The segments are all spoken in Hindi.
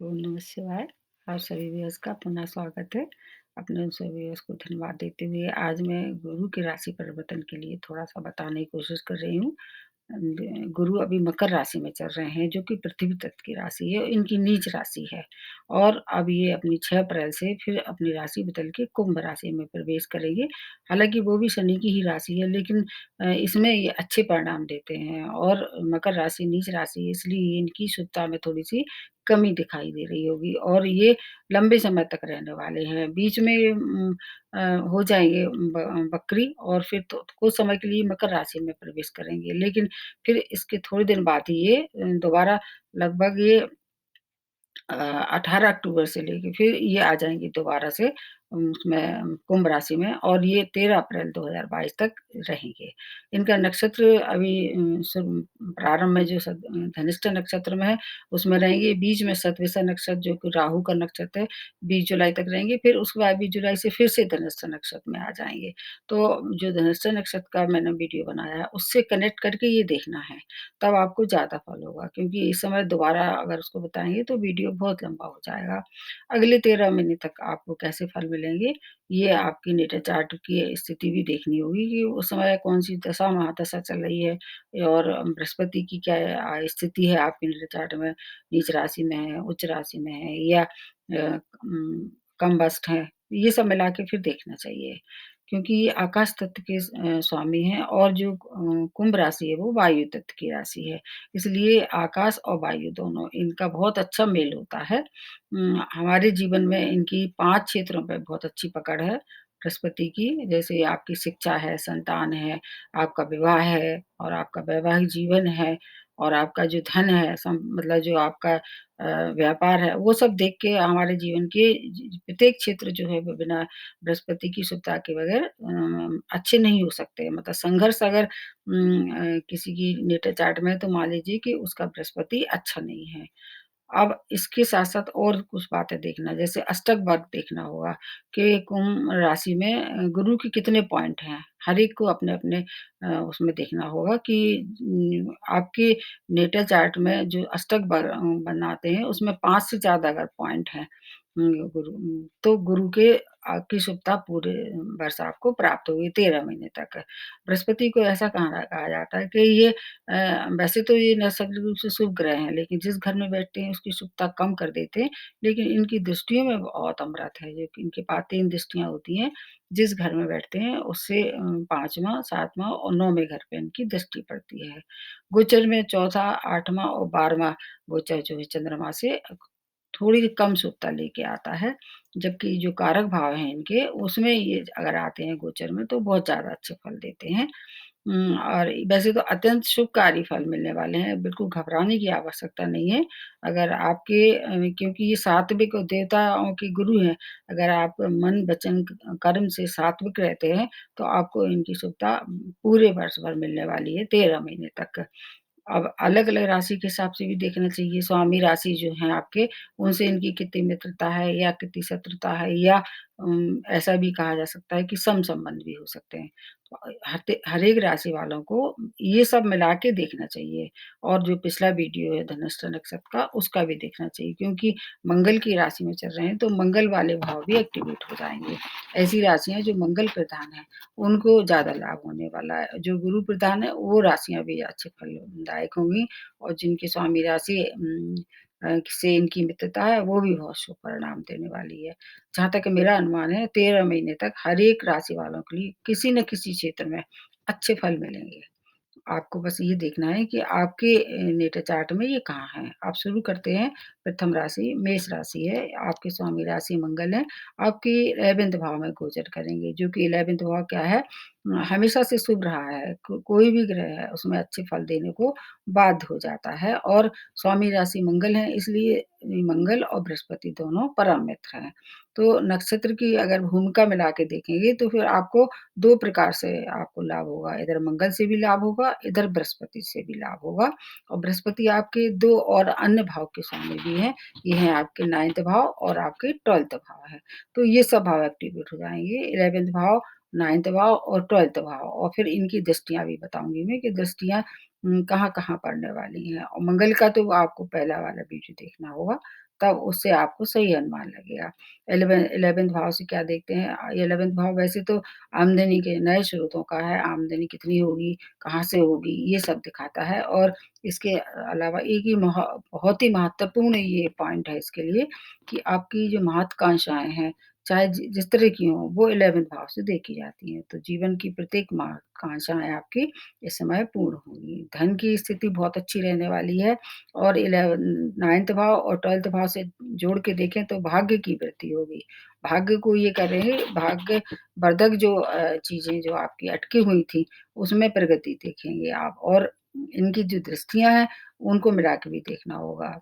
ओम नमः शिवाय। आप सभी व्यूअर्स का पुनः स्वागत है। अपने उन सभी व्यूअर्स को धन्यवाद देते हुए आज मैं गुरु की राशि परिवर्तन के लिए थोड़ा-सा बताने की कोशिश कर रही हूँ। गुरु अभी मकर राशि में चल रहे हैं जो कि पृथ्वी तत्व की राशि है, इनकी नीच राशि है और अब ये अपनी 6 अप्रैल से फिर अपनी राशि बदल के कुंभ राशि में प्रवेश करेंगे। हालाँकि वो भी शनि की ही राशि है लेकिन इसमें ये अच्छे परिणाम देते हैं और मकर राशि नीच राशि है इसलिए इनकी शुभता में थोड़ी-सी कमी दिखाई दे रही होगी और ये लंबे समय तक रहने वाले हैं। बीच में हो जाएँगे वक्री और फिर तो कुछ समय के लिए मकर राशि में प्रवेश करेंगे। लेकिन फिर इसके थोड़े दिन बाद ही ये दोबारा लगभग ये 18 अक्टूबर से लेके फिर ये आ जाएँगी दोबारा से उसमें कुंभ राशि में और ये 13 अप्रैल 2022 तक रहेंगे। इनका नक्षत्र अभी प्रारंभ में जो धनिष्ठा नक्षत्र में है, उसमें रहेंगे। बीच में शतभिषा नक्षत्र जो कि राहु का नक्षत्र है, 20 जुलाई तक रहेंगे। फिर उसके बाद 20 जुलाई से फिर से धनिष्ठा नक्षत्र में आ जाएँगे। तो जो धनिष्ठा नक्षत्र का मैंने वीडियो बनाया है, उससे कनेक्ट करके ये देखना है। तब आपको ज़्यादा फल होगा क्योंकि इस समय दोबारा अगर उसको बताएँगे तो वीडियो बहुत लंबा हो जाएगा। अगले 13 महीने तक आपको कैसे फल मिलेंगे, ये आपकी नेटर चार्ट की स्थिति भी देखनी होगी कि उस समय कौन-सी दशा महादशा चल रही है और बृहस्पति की क्या स्थिति है आपके नेटर चार्ट में, नीच राशि में है, उच्च राशि में है या कमबस्ट है, ये सब मिला के फिर देखना चाहिए। क्योंकि ये आकाश तत्व के स्वामी हैं और जो कुंभ राशि है वो वायु तत्व की राशि है। इसलिए आकाश और वायु दोनों इनका बहुत अच्छा मेल होता है। हमारे जीवन में इनकी 5 क्षेत्रों पे बहुत अच्छी पकड़ है बृहस्पति की, जैसे आपकी शिक्षा है, संतान है, आपका विवाह है और आपका वैवाहिक जीवन है और आपका जो धन है मतलब जो आपका व्यापार है, वो सब देख के हमारे जीवन के प्रत्येक क्षेत्र जो है वो बिना बृहस्पति की शुभता के बगैर अच्छे नहीं हो सकते। मतलब संघर्ष अगर किसी की नेटर चार्ट में है तो मान लीजिए कि उसका बृहस्पति अच्छा नहीं है। अब इसके साथ-साथ और कुछ बातें देखना जैसे अष्टक वर्ग देखना होगा कि कुंभ राशि में गुरु के कितने पॉइंट हैं। हर एक को अपने-अपने उसमें देखना होगा कि आपके नेटल चार्ट में जो अष्टक बनाते हैं उसमें 5 से ज़्यादा अगर पॉइंट हैं तो गुरु के की शुभता पूरे वर्ष आपको प्राप्त होगी 13 महीने तक। बृहस्पति को ऐसा कहा जाता है कि ये वैसे तो ये नैसर्गिक रूप से शुभ ग्रह हैं, लेकिन जिस घर में बैठते हैं उसकी शुभता कम कर देते हैं, लेकिन इनकी दृष्टियों में बहुत अमरत है, जो कि इनके पास 3 दृष्टियाँ होती हैं, जिस घर में बैठते हैं उससे 5वाँ, 7वाँ और 9वें घर पे इनकी दृष्टि पड़ती है। गोचर में चौथा, 8वाँ और 12वाँ गोचर जो है चंद्रमा से थोड़ी कम शुभता लेके आता है, जबकि जो कारक भाव हैं इनके उसमें ये अगर आते हैं गोचर में तो बहुत ज़्यादा अच्छे फल देते हैं। और वैसे तो अत्यंत शुभकारी फल मिलने वाले हैं, बिल्कुल घबराने की आवश्यकता नहीं है। अगर आपके क्योंकि ये सात्विक देवताओं के गुरु हैं, अगर आप मन, वचन, कर्म से सात्विक रहते हैं, तो आपको इनकी शुभता पूरे वर्ष भर मिलने वाली है, 13 महीने तक। अब अलग-अलग राशि के हिसाब से भी देखना चाहिए, स्वामी राशि जो हैं आपके, उनसे इनकी कितनी मित्रता है या कितनी शत्रुता है या ऐसा भी कहा जा सकता है कि सम-संबंध भी हो सकते हैं। तो हर एक राशि वालों को ये सब मिला के देखना चाहिए और जो पिछला वीडियो है धनिष्ठा नक्षत्र का, उसका भी देखना चाहिए क्योंकि मंगल की राशि में चल रहे हैं, तो मंगल वाले भाव भी एक्टिवेट हो जाएँगे। ऐसी राशियाँ जो मंगल प्रधान हैं, उनको ज़्यादा लाभ होने वाला है। जो गुरु प्रधान है, वो राशियाँ भी अच्छे फलदायक होंगी और जिनकी स्वामी राशि से इनकी मित्रता है, वो भी बहुत शुभ परिणाम देने वाली है। जहाँ तक मेरा अनुमान है 13 महीने तक हर एक राशि वालों के लिए किसी न किसी क्षेत्र में अच्छे फल मिलेंगे। आपको बस ये देखना है कि आपके नेटर चार्ट में ये कहाँ है। आप शुरू करते हैं प्रथम राशि मेष राशि है, आपके स्वामी राशि मंगल है, आपकी 11th भाव में गोचर करेंगे, जो कि 11th भाव क्या है हमेशा से शुभ रहा है। कोई भी ग्रह है उसमें अच्छे फल देने को बाध्य हो जाता है और स्वामी राशि मंगल है इसलिए मंगल और बृहस्पति दोनों परम मित्र हैं। तो नक्षत्र की अगर भूमिका मिला के देखेंगे तो फिर आपको 2 प्रकार से आपको लाभ होगा, इधर मंगल से भी लाभ होगा, इधर बृहस्पति से भी लाभ होगा और बृहस्पति आपके 2 और अन्य भाव के स्वामी भी हैं, ये हैं आपके 9th भाव और आपके 12th भाव है। तो ये सब भाव एक्टिवेट हो जाएँगे, 11th भाव, 9th भाव और 12th भाव और फिर इनकी दृष्टियाँ भी बताऊँगी मैं कि दृष्टियाँ कहाँ-कहाँ पड़ने वाली हैं और मंगल का तो आपको पहला वाला वीडियो देखना होगा, तब उससे आपको सही अनुमान लगेगा। 11th भाव से क्या देखते हैं 11th भाव वैसे तो आमदनी के नए स्रोतों का है, आमदनी कितनी होगी, कहाँ से होगी, ये सब दिखाता है और इसके अलावा एक ही बहुत ही महत्वपूर्ण ये पॉइंट है इसके लिए कि आपकी जो महत्वाकांक्षाएँ हैं, चाहे जिस तरह की हों, वो 11th भाव से देखी जाती हैं। तो जीवन की प्रत्येक महत्वाकांक्षाएँ आपकी इस समय पूर्ण होंगी। धन की स्थिति बहुत अच्छी रहने वाली है और 9th भाव और 12th भाव से जोड़ के देखें तो भाग्य की वृद्धि होगी। भाग्य को ये कह रहे हैं भाग्य वर्धक जो चीज़ें जो आपकी अटकी हुई थी, उसमें प्रगति देखेंगे आप और इनकी जो दृष्टियाँ हैं, उनको मिला के भी देखना होगा।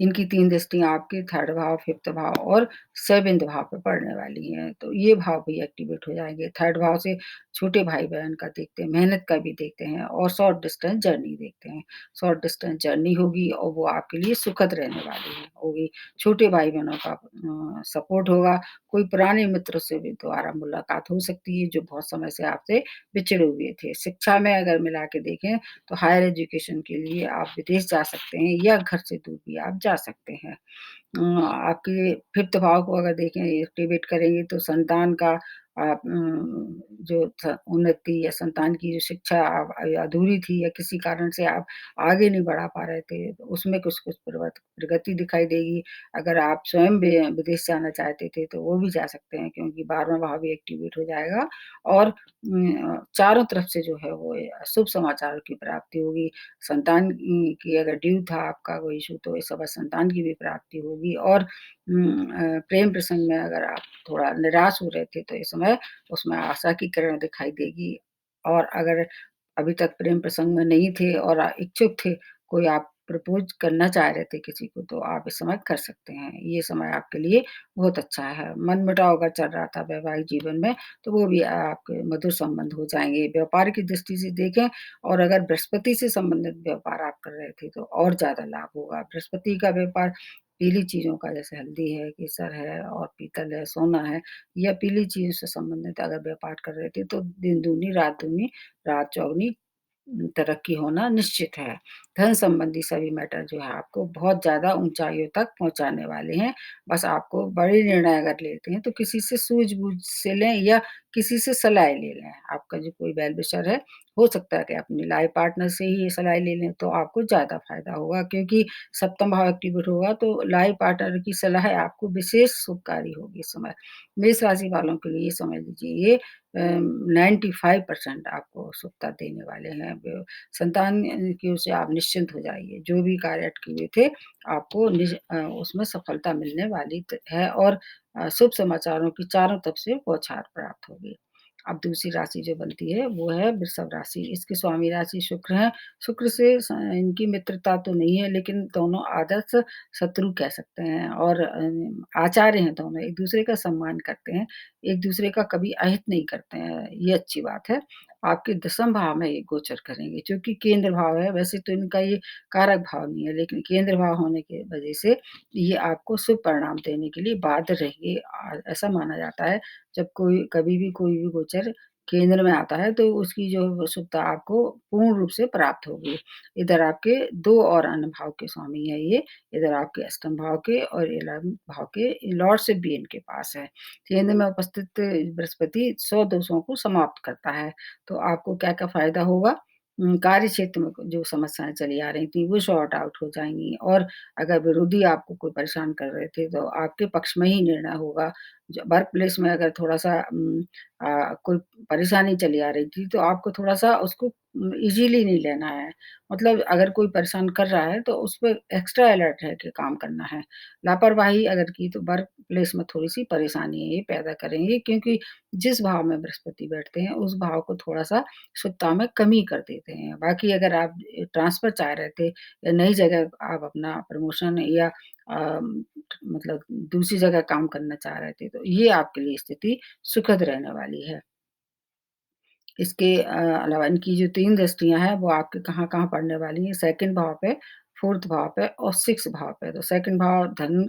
इनकी 3 दृष्टियाँ आपके 3rd भाव, 5th भाव और 7th भाव पे पड़ने वाली हैं, तो ये भाव भी एक्टिवेट हो जाएँगे। 3rd भाव से छोटे भाई-बहन का देखते हैं, मेहनत का भी देखते हैं और शॉर्ट डिस्टेंस जर्नी देखते हैं। शॉर्ट डिस्टेंस जर्नी होगी और वो आपके लिए सुखद रहने वाली है होगी। छोटे भाई-बहनों का सपोर्ट होगा, कोई पुराने मित्र से भी दोबारा मुलाकात हो सकती है, जो बहुत समय से आपसे बिछड़े हुए थे। शिक्षा में अगर मिला के देखें, तो हायर एजुकेशन के लिए आप विदेश जा सकते हैं या घर से दूर भी आप जा सकते हैं। आपके 5th भाव को अगर देखें एक्टिवेट करेंगे तो संतान का आप जो उन्नति या संतान की जो शिक्षा अधूरी थी या किसी कारण से आप आगे नहीं बढ़ा पा रहे थे, तो उसमें कुछ-कुछ प्रगति दिखाई देगी। अगर आप स्वयं भी विदेश जाना चाहते थे, तो वो भी जा सकते हैं क्योंकि 12वाँ भाव भी एक्टिवेट हो जाएगा और चारों तरफ से जो है वो शुभ समाचार की प्राप्ति होगी। संतान की अगर ड्यू था आपका कोई इश्यू तो इस समय संतान की भी प्राप्ति होगी और प्रेम प्रसंग में अगर आप थोड़ा निराश हो रहे थे तो इस समय उसमें आशा की किरण दिखाई देगी और अगर अभी तक प्रेम प्रसंग में नहीं थे और इच्छुक थे, कोई आप प्रपोज़ करना चाह रहे थे किसी को तो आप इस समय कर सकते हैं। ये समय आपके लिए बहुत अच्छा है। मनमुटाव अगर चल रहा था वैवाहिक जीवन में तो वो भी आपके मधुर संबंध हो जाएँगे। व्यापार की दृष्टि से देखें और अगर बृहस्पति से संबंधित व्यापार आप कर रहे थे तो और ज़्यादा लाभ होगा। बृहस्पति का व्यापार पीली चीज़ों का जैसे हल्दी है, केसर है और पीतल है, सोना है या पीली चीज़ों से संबंधित अगर व्यापार कर रहे थे तो दिन दूनी रात चौगनी तरक्की होना निश्चित है। धन संबंधी सभी मैटर जो है आपको बहुत ज़्यादा ऊँचाइयों तक पहुँचाने वाले हैं। बस आपको बड़े निर्णय अगर लेते हैं तो किसी से सूझ-बूझ से लें या किसी से सलाह ले लें। आपका जो कोई वेल विशर है, हो सकता है कि अपनी लाइफ पार्टनर से ही ये सलाह ले लें तो आपको ज़्यादा फ़ायदा होगा क्योंकि सप्तम भाव एक्टिवेट होगा तो लाइफ पार्टनर की सलाह आपको विशेष शुभकारी होगी इस समय। मेष राशि वालों के लिए समझ लीजिए ये 95% आपको सुखता देने वाले हैं। संतान की ओर से आप निश्चिंत हो जाइए। जो भी कार्य अटके हुए थे, आपको उसमें सफलता मिलने वाली है और शुभ समाचारों की चारों तरफ से बौछार प्राप्त होगी। अब दूसरी राशि जो बनती है, वो है वृषभ राशि। इसकी स्वामी राशि शुक्र है। शुक्र से इनकी मित्रता तो नहीं है, लेकिन दोनों आदर्श शत्रु कह सकते हैं और आचार्य हैं दोनों, एक-दूसरे का सम्मान करते हैं, एक-दूसरे का कभी अहित नहीं करते हैं, ये अच्छी बात है। आपके 10th भाव में ये गोचर करेंगे, चूँकि केंद्र भाव है, वैसे तो इनका ये कारक भाव नहीं है, लेकिन केंद्र भाव होने की वजह से ये आपको शुभ परिणाम देने के लिए बाध्य रहेंगे। ऐसा माना जाता है, जब कोई कभी भी कोई भी गोचर केंद्र में आता है, तो उसकी जो शुभता आपको पूर्ण रूप से प्राप्त होगी। इधर आपके 2 और अन्य भाव के स्वामी हैं ये, इधर आपके अष्टम भाव के और 11th भाव के लॉर्डशिप भी इनके पास है। केंद्र में उपस्थित बृहस्पति 100 दोषों को समाप्त करता है, तो आपको क्या-क्या फ़ायदा होगा? कार्य क्षेत्र में जो समस्याएँ चली आ रही थी, वो सॉर्ट आउट हो जाएँगी और अगर विरोधी आपको कोई परेशान कर रहे थे, तो आपके पक्ष में ही निर्णय होगा। वर्क प्लेस में अगर थोड़ा-सा कोई परेशानी चली आ रही थी, तो आपको थोड़ा-सा उसको ईज़िली नहीं लेना है। मतलब अगर कोई परेशान कर रहा है, तो उस पे एक्स्ट्रा अलर्ट रह के काम करना है। लापरवाही अगर की तो वर्क प्लेस में थोड़ी-सी परेशानी ये पैदा करेंगे क्योंकि जिस भाव में बृहस्पति बैठते हैं, उस भाव को थोड़ा-सा शुभता में कमी कर देते हैं। बाकी अगर आप ट्रांसफ़र चाह रहे थे या नई जगह आप अपना प्रमोशन या मतलब दूसरी जगह काम करना चाह रहे थे, तो ये आपके लिए स्थिति सुखद रहने वाली है। इसके अलावा इनकी जो 3 दृष्टियाँ हैं, वो आपके कहाँ-कहाँ पड़ने वाली हैं, 2nd भाव पे, 4th भाव पे और 6th भाव पे। तो सेकंड भाव धन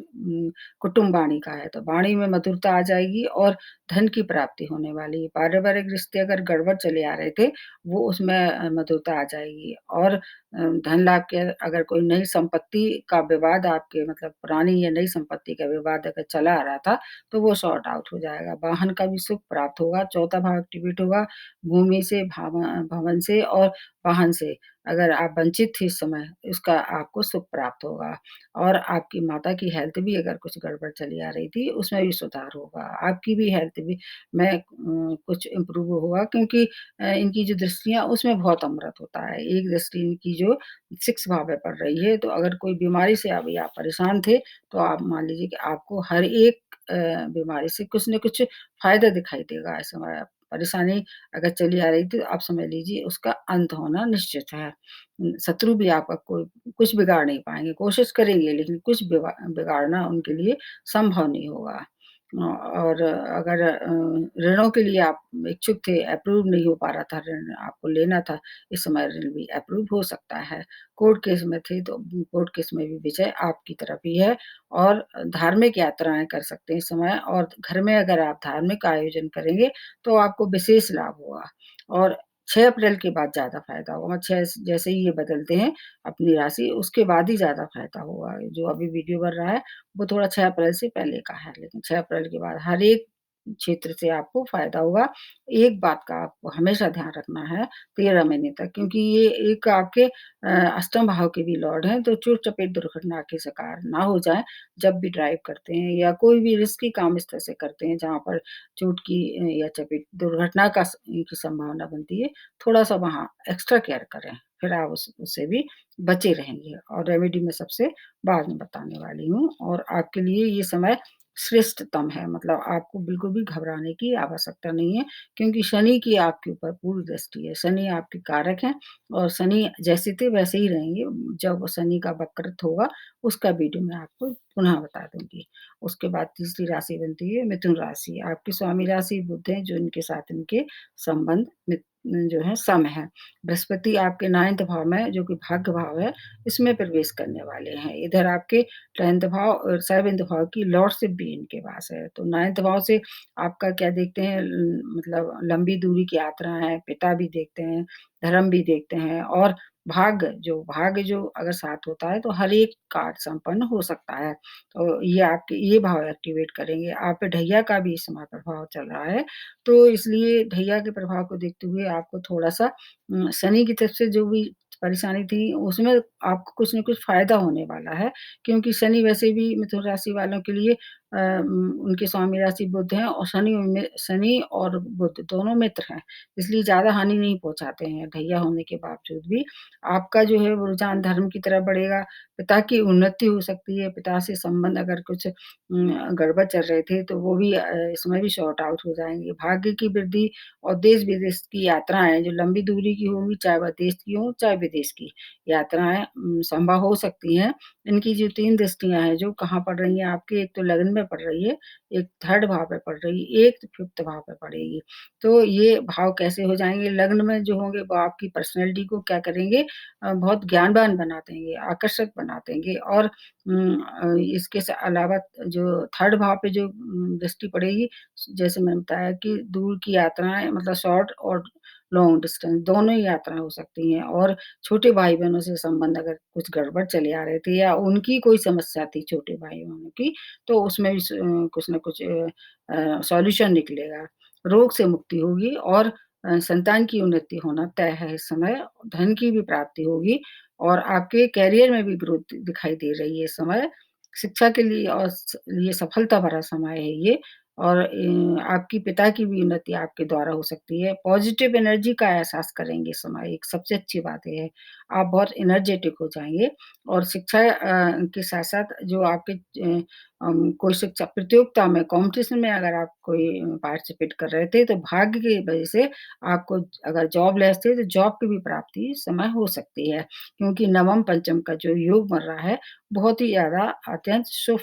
कुटुंब वाणी का है, तो वाणी में मधुरता आ जाएगी और धन की प्राप्ति होने वाली है। पारिवारिक रिश्ते अगर गड़बड़ चले आ रहे थे, वो उसमें मधुरता आ जाएगी और धन लाभ के अगर कोई नई संपत्ति का विवाद आपके मतलब पुरानी या नई संपत्ति का विवाद अगर चला आ रहा था, तो वो सॉर्ट आउट हो जाएगा। वाहन का भी सुख प्राप्त होगा, चौथा भाव एक्टिवेट होगा, भूमि से, भवन से और वाहन से अगर आप वंचित थे इस समय, उसका आपको सुख प्राप्त होगा और आपकी माता की हेल्थ भी अगर कुछ गड़बड़ चली आ रही थी, उसमें भी सुधार होगा। आपकी भी हेल्थ भी में कुछ इम्प्रूव होगा क्योंकि इनकी जो दृष्टियाँ उसमें बहुत अमृत होता है। एक दृष्टि इनकी जो 6 भाव में पड़ रही है, तो अगर कोई बीमारी से अभी आप परेशान थे, तो आप मान लीजिए कि आपको हर एक बीमारी से कुछ न कुछ फ़ायदा दिखाई देगा इस समय। परेशानी अगर चली आ रही थी, तो आप समझ लीजिए उसका अंत होना निश्चित है। शत्रु भी आपका कोई कुछ बिगाड़ नहीं पाएँगे, कोशिश करेंगे लेकिन कुछ बिगाड़ना उनके लिए संभव नहीं होगा। और अगर ऋणों के लिए आप इच्छुक थे, अप्रूव नहीं हो पा रहा था ऋण, आपको लेना था, इस समय ऋण भी अप्रूव हो सकता है। कोर्ट केस में थे तो कोर्ट केस में भी विजय आपकी तरफ ही है और धार्मिक यात्राएँ कर सकते हैं इस समय और घर में अगर आप धार्मिक आयोजन करेंगे, तो आपको विशेष लाभ होगा और 6 अप्रैल के बाद ज़्यादा फ़ायदा होगा। 6 जैसे ही ये बदलते हैं अपनी राशि, उसके बाद ही ज़्यादा फ़ायदा होगा। जो अभी वीडियो बन रहा है, वो थोड़ा 6 अप्रैल से पहले का है, लेकिन 6 अप्रैल के बाद हर एक क्षेत्र से आपको फ़ायदा होगा। एक बात का आपको हमेशा ध्यान रखना है 13 महीने तक क्योंकि ये एक आपके अष्टम भाव के भी लॉर्ड हैं, तो चोट-चपेट दुर्घटना के शिकार ना हो जाएँ, जब भी ड्राइव करते हैं या कोई भी रिस्की काम इस तरह से करते हैं, जहाँ पर चोट की या चपेट दुर्घटना का की संभावना बनती है, थोड़ा-सा वहाँ एक्स्ट्रा केयर करें, फिर आप उससे भी बचे रहेंगे और रेमेडी मैं सबसे बाद में बताने वाली हूँ और आपके लिए ये समय श्रेष्ठतम है मतलब आपको बिल्कुल भी घबराने की आवश्यकता नहीं है क्योंकि शनि की आपके ऊपर पूरी दृष्टि है। शनि आपके कारक हैं और शनि जैसे थे वैसे ही रहेंगे। जब शनि का वक्रत्व होगा उसका वीडियो मैं आपको पुनः बता दूँगी। उसके बाद तीसरी राशि बनती है मिथुन राशि। आपकी स्वामी राशि बुध है जो इनके साथ इनके संबंध जो है सम है। बृहस्पति आपके 9th भाव में जो कि भाग्य भाव है, इसमें प्रवेश करने वाले हैं। इधर आपके 10th भाव और 7th भाव की लॉर्डशिप भी इनके पास है। तो 9th भाव से आपका क्या देखते हैं मतलब लंबी दूरी की यात्रा है, पिता भी देखते हैं, धर्म भी देखते हैं और भाग्य जो अगर साथ होता है तो हर एक कार्य संपन्न हो सकता है। तो ये आपके ये भाव एक्टिवेट करेंगे। आप पे ढैया का भी इस समय प्रभाव चल रहा है, तो इसलिए ढैया के प्रभाव को देखते हुए आपको थोड़ा-सा शनि की तरफ से जो भी परेशानी थी, उसमें आपको कुछ न कुछ फ़ायदा होने वाला है, क्योंकि शनि वैसे भी मिथुन राशि वालों के लिए उनके स्वामी राशि बुध हैं और शनि और बुध दोनों मित्र हैं, इसलिए ज़्यादा हानि नहीं पहुँचाते हैं, ढैया होने के बावजूद भी। आपका जो है वो रुझान धर्म की तरफ बढ़ेगा, पिता की उन्नति हो सकती है, पिता से संबंध अगर कुछ गड़बड़ चल रहे थे, तो वो भी इसमें भी सॉर्ट आउट हो जाएँगे। भाग्य की वृद्धि और देश-विदेश की यात्राएँ जो लंबी दूरी की होंगी, चाहे वह देश की हों, चाहे विदेश की यात्राएँ संभव हो सकती हैं। इनकी जो 3 दृष्टियाँ हैं, जो कहाँ पड़ रही हैं आपके, एक तो लग्न में पड़ रही है, एक 3rd भाव पे पड़ रही है, एक 5th भाव पे पड़ेगी। तो ये भाव कैसे हो जाएँगे, लग्न में जो होंगे वो आपकी पर्सनैलिटी को क्या करेंगे बहुत ज्ञानवान बना देंगे, आकर्षक बना देंगे और इसके अलावा जो 3rd भाव पे जो दृष्टि पड़ेगी जैसे मैंने बताया कि दूर की यात्राएँ मतलब शॉर्ट और लॉन्ग डिस्टेंस दोनों ही यात्राएँ हो सकती हैं और छोटे भाई-बहनों से संबंध अगर कुछ गड़बड़ चले आ रहे थे या उनकी कोई समस्या थी छोटे भाई-बहनों की, तो उसमें भी कुछ न कुछ सॉल्यूशन निकलेगा। रोग से मुक्ति होगी और संतान की उन्नति होना तय है इस समय, धन की भी प्राप्ति होगी और आपके करियर में भी ग्रोथ दिखाई दे रही है इस समय। शिक्षा के लिए और लिए सफलता भरा समय है ये और आपकी पिता की भी उन्नति आपके द्वारा हो सकती है। पॉज़िटिव एनर्जी का एहसास करेंगे इस समय, एक सबसे अच्छी बात ये है। आप बहुत एनर्जेटिक हो जाएँगे और शिक्षा के साथ-साथ जो आपके कोई शिक्षा प्रतियोगिता में, कॉम्पिटिशन में अगर आप कोई पार्टिसिपेट कर रहे थे, तो भाग्य की वजह से आपको अगर जॉबलेस थे, तो जॉब की भी प्राप्ति इस समय हो सकती है। क्योंकि नवम पंचम का जो योग बन रहा है, बहुत ही ज़्यादा अत्यंत शुभ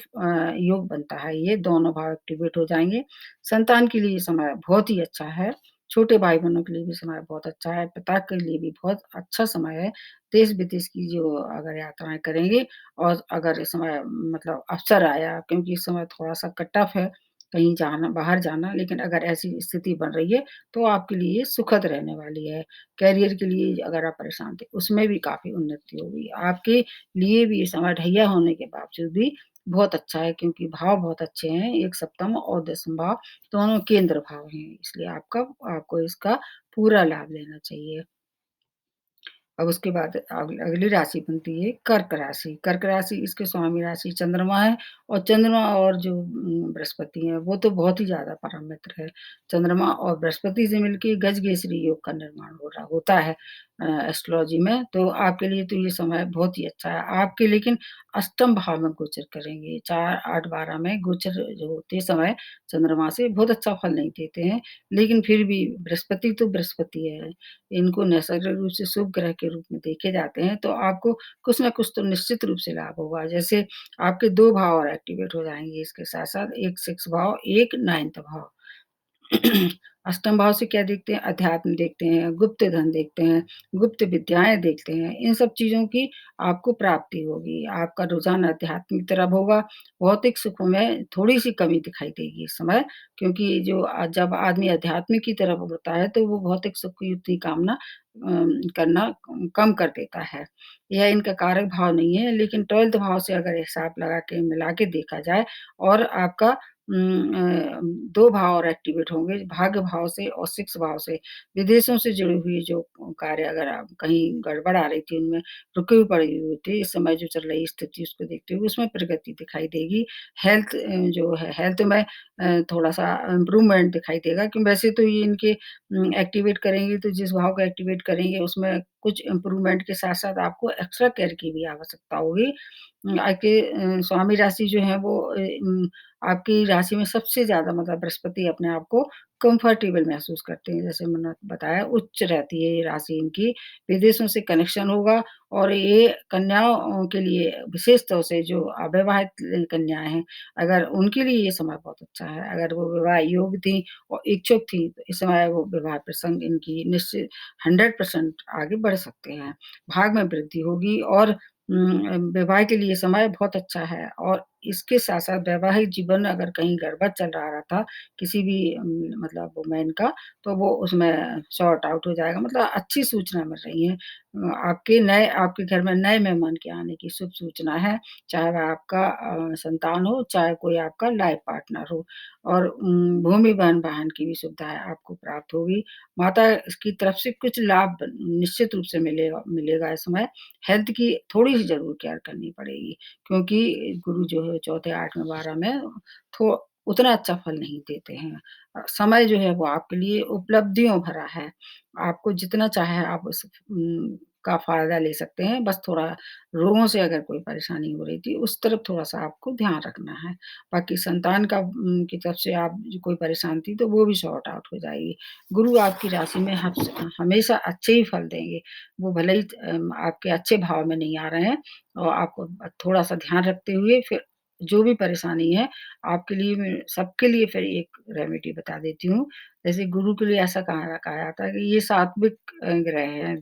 योग बनता है ये, दोनों भाव एक्टिवेट हो जाएँगे। संतान के लिए ये समय बहुत ही अच्छा है। छोटे भाई-बहनों के लिए भी समय बहुत अच्छा है, पिता के लिए भी बहुत अच्छा समय है। देश-विदेश की जो अगर यात्राएँ करेंगे और अगर इस समय मतलब अवसर आया क्योंकि इस समय थोड़ा-सा टफ़ है, कहीं जाना बाहर जाना, लेकिन अगर ऐसी स्थिति बन रही है, तो आपके लिए सुखद रहने वाली है। करियर के लिए अगर आप परेशान थे, उसमें भी काफ़ी उन्नति होगी। आपके लिए भी ये समय ढैया होने के बावजूद भी बहुत अच्छा है क्योंकि भाव बहुत अच्छे हैं, एक सप्तम और दसम भाव दोनों केंद्र भाव हैं, इसलिए आपको इसका पूरा लाभ लेना चाहिए। अब उसके बाद अगली राशि बनती है कर्क राशि। कर्क राशि इसके स्वामी राशि चंद्रमा है और चंद्रमा और जो बृहस्पति है वो तो बहुत ही ज़्यादा परम मित्र है। चंद्रमा और बृहस्पति से मिलके गजकेसरी योग का निर्माण होता है एस्ट्रोलॉजी में, तो आपके लिए तो ये समय बहुत ही अच्छा है। आपके लेकिन अष्टम भाव में गोचर करेंगे, 4, 8, 12 में गोचर जो होते समय चंद्रमा से बहुत अच्छा फल नहीं देते हैं, लेकिन फिर भी बृहस्पति तो बृहस्पति है। इनको नैसर्गिक रूप से शुभ ग्रह के रूप में देखे जाते हैं, तो आपको कुछ न कुछ तो निश्चित रूप से लाभ होगा। जैसे आपके 2 भाव और एक्टिवेट हो जाएँगे इसके साथ-साथ, एक 6 भाव, एक 9th भाव। अष्टम भाव से क्या देखते हैं? अध्यात्म देखते हैं, गुप्त धन देखते हैं, गुप्त विद्याएँ देखते हैं। इन सब चीज़ों की आपको प्राप्ति होगी। आपका रुझान अध्यात्म की तरफ होगा। भौतिक सुखों में थोड़ी-सी कमी दिखाई देगी इस समय क्योंकि जब आदमी अध्यात्म की तरफ बढ़ता है तो वो भौतिक सुख की उतनी कामना करना कम कर देता है। यह इनका कारक भाव नहीं है लेकिन 12th भाव से अगर हिसाब लगा के मिला के देखा जाए और आपका 2 भाव और एक्टिवेट होंगे, भाग्य भाव से और 6 भाव से। विदेशों से जुड़ी हुई जो कार्य अगर आप कहीं गड़बड़ आ रही थी उनमें, रुकी हुई पड़ी हुई थी, इस समय जो चल रही स्थिति उसको देखते हुए उसमें प्रगति दिखाई देगी। जो है हेल्थ में थोड़ा-सा इम्प्रूवमेंट दिखाई देगा कि वैसे तो ये इनके एक्टिवेट करेंगे तो जिस भाव को एक्टिवेट करेंगे उसमें कुछ इम्प्रूवमेंट के साथ-साथ आपको एक्स्ट्रा केयर की भी आवश्यकता होगी। आपके स्वामी राशि जो है वो आपकी राशि में सबसे ज़्यादा मतलब बृहस्पति अपने आप को कंफर्टेबल महसूस करते हैं, जैसे मैंने बताया उच्च रहती है ये राशि इनकी, विदेशों से कनेक्शन होगा और ये कन्याओं के लिए विशेष तौर से जो अविवाहित कन्याएँ हैं, अगर उनके लिए ये समय बहुत अच्छा है। अगर वो विवाह योग्य थीं और इच्छुक थीं, तो इस समय वो विवाह प्रसंग इनकी निश्चित 100% आगे बढ़ सकते हैं। भाग में वृद्धि होगी और विवाह के लिए समय बहुत अच्छा है और इसके साथ-साथ वैवाहिक जीवन अगर कहीं गड़बड़ चल रहा था, किसी भी मतलब वुमेन का, तो वो उसमें सॉर्ट आउट हो जाएगा। मतलब अच्छी सूचना मिल रही है। आपके घर में नए मेहमान के आने की शुभ सूचना है, चाहे वह आपका संतान हो, चाहे कोई आपका लाइफ पार्टनर हो और भूमि, वाहन की भी सुविधाएँ आपको प्राप्त होगी। माता की तरफ से कुछ लाभ निश्चित रूप से मिलेगा इस समय। हेल्थ की थोड़ी-सी ज़रूर केयर करनी पड़ेगी क्योंकि गुरु जो है चौथे, 8वें, 12 में थो उतना अच्छा फल नहीं देते हैं। समय जो है वो आपके लिए उपलब्धियों भरा है। आपको जितना चाहे आप का फ़ायदा ले सकते हैं, बस थोड़ा रोगों से अगर कोई परेशानी हो रही थी, उस तरफ थोड़ा-सा आपको ध्यान रखना है। बाकी संतान की तरफ से आप जो कोई परेशान थी, तो वो भी सॉर्ट आउट हो जाएगी। गुरु आपकी राशि में हमेशा अच्छे ही फल देंगे। वो भले ही आपके अच्छे भाव में नहीं आ रहे हैं और आपको थोड़ा-सा ध्यान रखते हुए फिर जो भी परेशानी है, आपके लिए मैं सबके लिए फिर एक रेमेडी बता देती हूँ। जैसे गुरु के लिए ऐसा कहा जाता है कि ये सात्विक ग्रह हैं,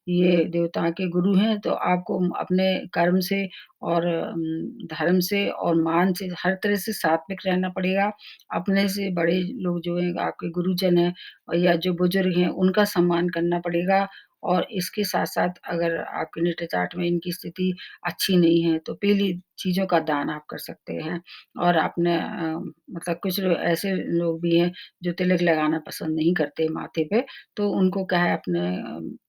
ये देवताओं के गुरु हैं, तो आपको अपने कर्म से और धर्म से और मान से हर तरह से सात्विक रहना पड़ेगा। अपने से बड़े लोग जो हैं, आपके गुरुजन हैं या जो बुजुर्ग हैं, उनका सम्मान करना पड़ेगा और इसके साथ-साथ अगर आपके नेत्र चार्ट में इनकी स्थिति अच्छी नहीं है, तो पीली चीज़ों का दान आप कर सकते हैं और आपने मतलब कुछ ऐसे लोग भी हैं, जो तिलक लगाना पसंद नहीं करते माथे पे, तो उनको क्या है अपने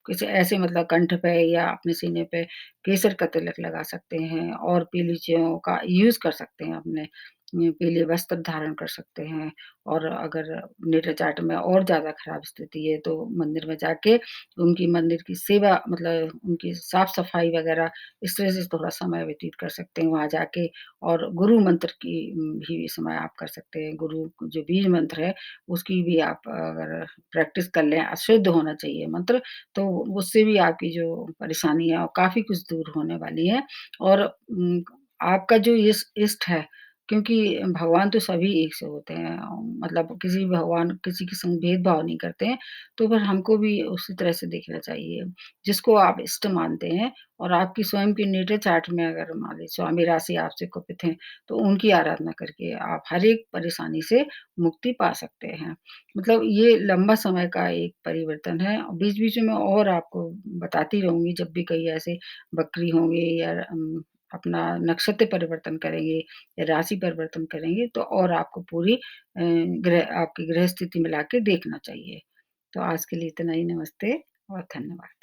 कुछ ऐसे मतलब कंठ पे या अपने सीने पे केसर का तिलक लगा सकते हैं और पीली चीज़ों का यूज़ कर सकते हैं अपने पीले वस्त्र धारण कर सकते हैं और अगर नेत्र चार्ट में और ज़्यादा खराब स्थिति है, तो मंदिर में जाके उनकी मंदिर की सेवा मतलब उनकी साफ-सफाई वगैरह इस तरह से थोड़ा समय व्यतीत कर सकते हैं वहाँ जाके और गुरु मंत्र की भी समय आप कर सकते हैं। गुरु जो बीज मंत्र है, उसकी भी आप अगर प्रैक्टिस कर लें, अशुद्ध होना चाहिए मंत्र, तो उससे भी आपकी जो परेशानी है, वो काफ़ी कुछ दूर होने वाली है और आपका जो इष्ट है, क्योंकि भगवान तो सभी एक से होते हैं मतलब किसी भी भगवान किसी के संग भेदभाव नहीं करते हैं, तो फिर हमको भी उसी तरह से देखना चाहिए। जिसको आप इष्ट मानते हैं और आपकी स्वयं की नेटर चार्ट में अगर मान लीजिए स्वामी राशि आपसे कुपित हैं, तो उनकी आराधना करके आप हर एक परेशानी से मुक्ति पा सकते हैं। मतलब ये लंबा समय का एक परिवर्तन है और बीच-बीच में और आपको बताती रहूँगी जब भी कहीं ऐसे वक्री होंगे या अपना नक्षत्र परिवर्तन करेंगे या राशि परिवर्तन करेंगे तो और आपको पूरी ग्रह आपकी ग्रह स्थिति मिला के देखना चाहिए। तो आज के लिए इतना ही नमस्ते और धन्यवाद।